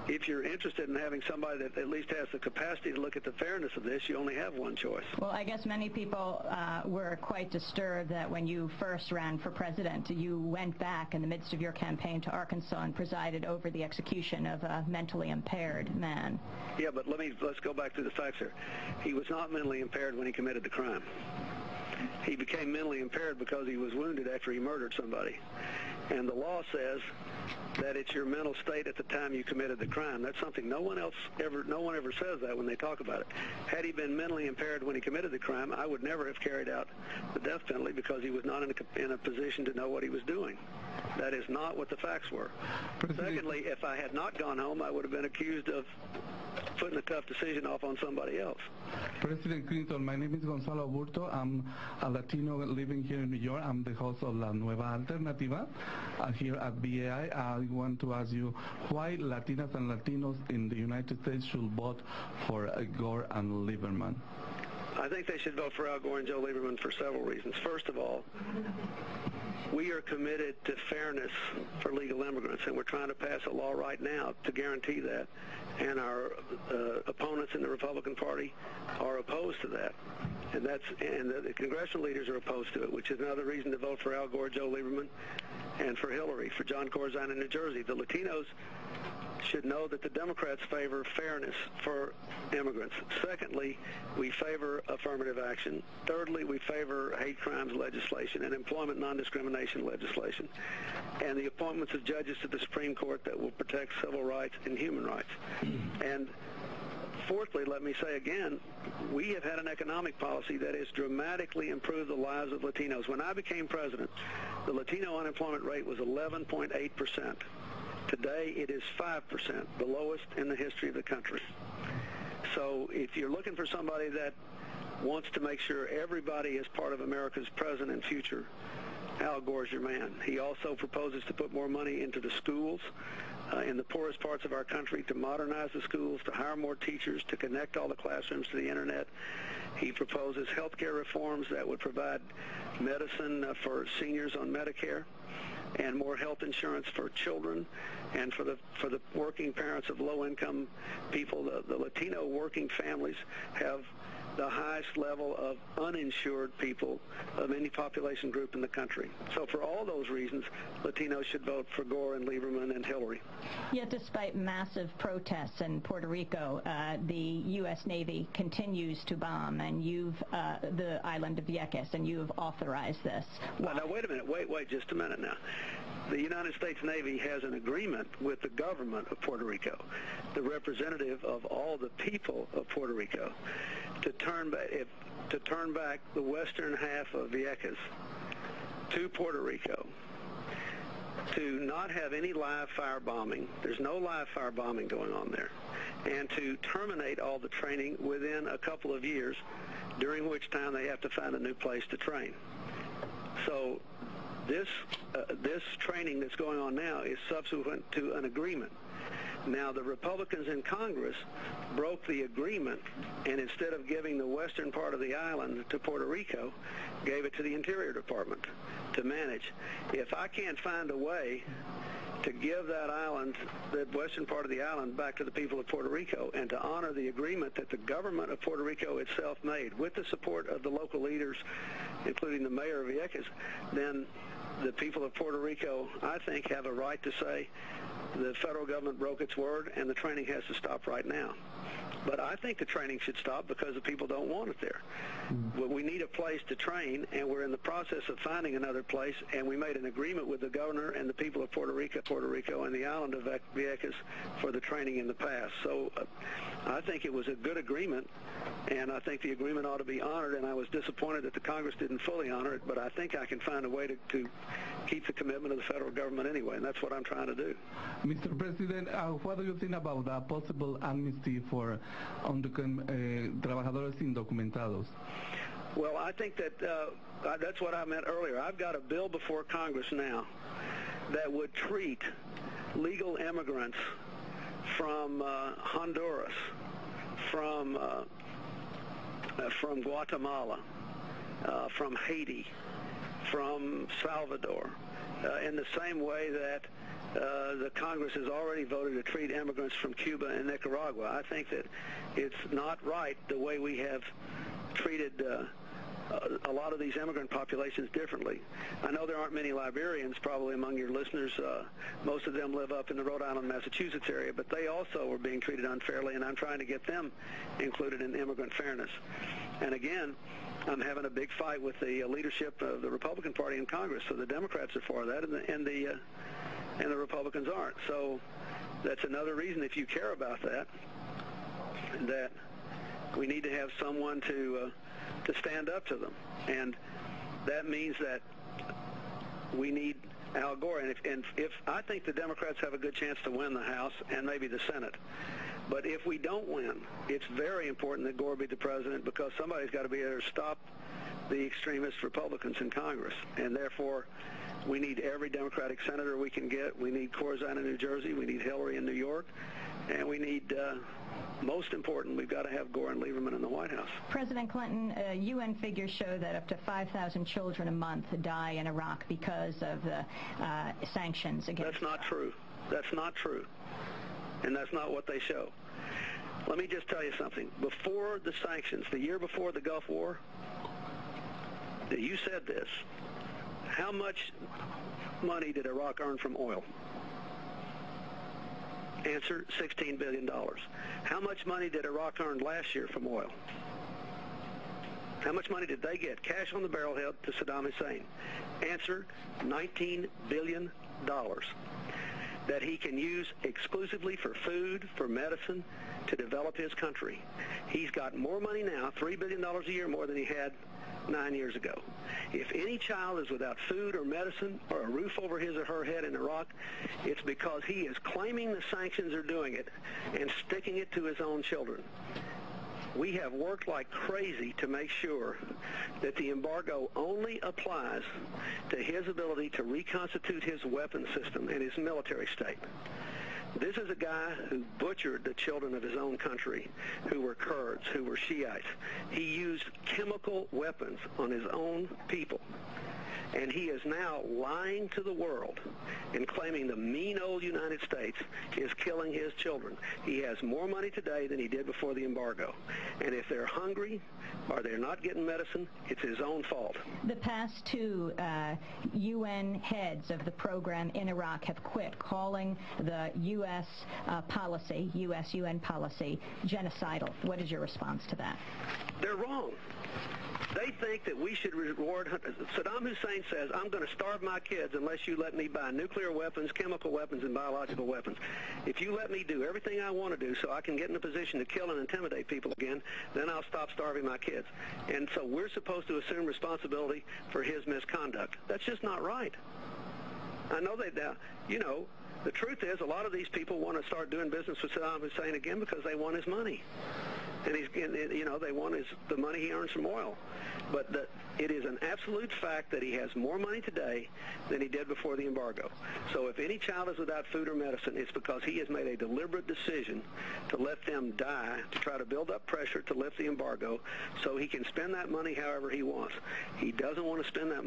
if you're interested in having somebody that at least has the capacity to look at the fairness of this, you only have one choice. Well, I guess many people were quite disturbed that when you first ran for president, you went back in the midst of your campaign to Arkansas and presided over the execution of a mentally impaired man. Yeah, but let's go back to the facts here. He was not mentally impaired when he committed the crime. He became mentally impaired because he was wounded after he murdered somebody. And the law says that it's your mental state at the time you committed the crime. That's something no one ever says that when they talk about it. Had he been mentally impaired when he committed the crime, I would never have carried out the death penalty because he was not in a position to know what he was doing. That is not what the facts were. Secondly, if I had not gone home, I would have been accused of putting a tough decision off on somebody else. President Clinton, my name is Gonzalo Aburto. I'm a Latino living here in New York. I'm the host of La Nueva Alternativa here at BAI. I want to ask you why Latinas and Latinos in the United States should vote for Gore and Lieberman. I think they should vote for Al Gore and Joe Lieberman for several reasons. First of all, we are committed to fairness for legal immigrants, and we're trying to pass a law right now to guarantee that. And our opponents in the Republican Party are opposed to that. And the congressional leaders are opposed to it, which is another reason to vote for Al Gore, Joe Lieberman, and for Hillary, for John Corzine in New Jersey. The Latinos should know that the Democrats favor fairness for immigrants. Secondly, we favor affirmative action. Thirdly, we favor hate crimes legislation and employment non-discrimination legislation, and the appointments of judges to the Supreme Court that will protect civil rights and human rights. And fourthly, let me say again, we have had an economic policy that has dramatically improved the lives of Latinos. When I became president, the Latino unemployment rate was 11.8%. Today, it is 5%, the lowest in the history of the country. So if you're looking for somebody that wants to make sure everybody is part of America's present and future, Al Gore's your man. He also proposes to put more money into the schools in the poorest parts of our country, to modernize the schools, to hire more teachers, to connect all the classrooms to the internet. He proposes health care reforms that would provide medicine for seniors on Medicare, and more health insurance for children, and for the working parents of low-income people. The Latino working families have the highest level of uninsured people of any population group in the country. So for all those reasons, Latinos should vote for Gore and Lieberman and Hillary. Yet despite massive protests in Puerto Rico, the U.S. Navy continues to bomb and the island of Vieques, and you've authorized this. Now wait a minute. Wait just a minute now. The United States Navy has an agreement with the government of Puerto Rico, the representative of all the people of Puerto Rico, to turn back the western half of Vieques to Puerto Rico, to not have any live fire bombing. There's no live fire bombing going on there, and to terminate all the training within a couple of years, during which time they have to find a new place to train. So this training that's going on now is subsequent to an agreement. Now, the Republicans in Congress broke the agreement, and instead of giving the western part of the island to Puerto Rico, gave it to the Interior Department to manage. If I can't find a way to give that island, the western part of the island, back to the people of Puerto Rico, and to honor the agreement that the government of Puerto Rico itself made with the support of the local leaders, including the mayor of Vieques, then the people of Puerto Rico, I think, have a right to say the federal government broke its word and the training has to stop right now. But I think the training should stop because the people don't want it there. Well, we need a place to train, and we're in the process of finding another place, and we made an agreement with the governor and the people of Puerto Rico and the island of Vieques for the training in the past. So I think it was a good agreement, and I think the agreement ought to be honored, and I was disappointed that the Congress didn't fully honor it, but I think I can find a way to keep the commitment of the federal government anyway, and that's what I'm trying to do. Mr. President, what do you think about a possible amnesty for trabajadores indocumentados? Well, I think that that's what I meant earlier. I've got a bill before Congress now that would treat legal immigrants from Honduras, from Guatemala, from Haiti, from Salvador, in the same way that the Congress has already voted to treat immigrants from Cuba and Nicaragua. I think that it's not right the way we have treated a lot of these immigrant populations differently. I know there aren't many Liberians probably among your listeners. Most of them live up in the Rhode Island, Massachusetts area, but they also are being treated unfairly, and I'm trying to get them included in immigrant fairness. And again, I'm having a big fight with the leadership of the Republican Party in Congress. So the Democrats are for that, and the Republicans aren't. So that's another reason, if you care about that, that we need to have someone to stand up to them. And that means that we need Al Gore. And if I think the Democrats have a good chance to win the House and maybe the Senate. But if we don't win, it's very important that Gore be the president, because somebody's got to be there to stop the extremist Republicans in Congress. And therefore, we need every Democratic senator we can get. We need Corzine in New Jersey. We need Hillary in New York. And we need, most important, we've got to have Gore and Lieberman in the White House. President Clinton, UN figures show that up to 5,000 children a month die in Iraq because of the sanctions against... That's not true. That's not true. And that's not what they show. Let me just tell you something. Before the sanctions, the year before the Gulf War, you said this, how much money did Iraq earn from oil? Answer, $16 billion. How much money did Iraq earn last year from oil? How much money did they get, cash on the barrelhead, to Saddam Hussein? Answer, $19 billion. That he can use exclusively for food, for medicine, to develop his country. He's got more money now, $3 billion a year more than he had 9 years ago. If any child is without food or medicine or a roof over his or her head in Iraq, it's because he is claiming the sanctions are doing it and sticking it to his own children. We have worked like crazy to make sure that the embargo only applies to his ability to reconstitute his weapons system and his military state. This is a guy who butchered the children of his own country, who were Kurds, who were Shiites. He used chemical weapons on his own people. And he is now lying to the world and claiming the mean old United States is killing his children. He has more money today than he did before the embargo. And if they're hungry or they're not getting medicine, it's his own fault. The past two UN heads of the program in Iraq have quit, calling the U.S. policy, U.S. UN policy, genocidal. What is your response to that? They're wrong. They think that we should reward... Saddam Hussein says, I'm going to starve my kids unless you let me buy nuclear weapons, chemical weapons, and biological weapons. If you let me do everything I want to do so I can get in a position to kill and intimidate people again, then I'll stop starving my kids. And so we're supposed to assume responsibility for his misconduct. That's just not right. I know they... You know, the truth is a lot of these people want to start doing business with Saddam Hussein again because they want his money. And they want the money he earns from oil. But it is an absolute fact that he has more money today than he did before the embargo. So if any child is without food or medicine, it's because he has made a deliberate decision to let them die, to try to build up pressure to lift the embargo so he can spend that money however he wants. He doesn't want to spend that money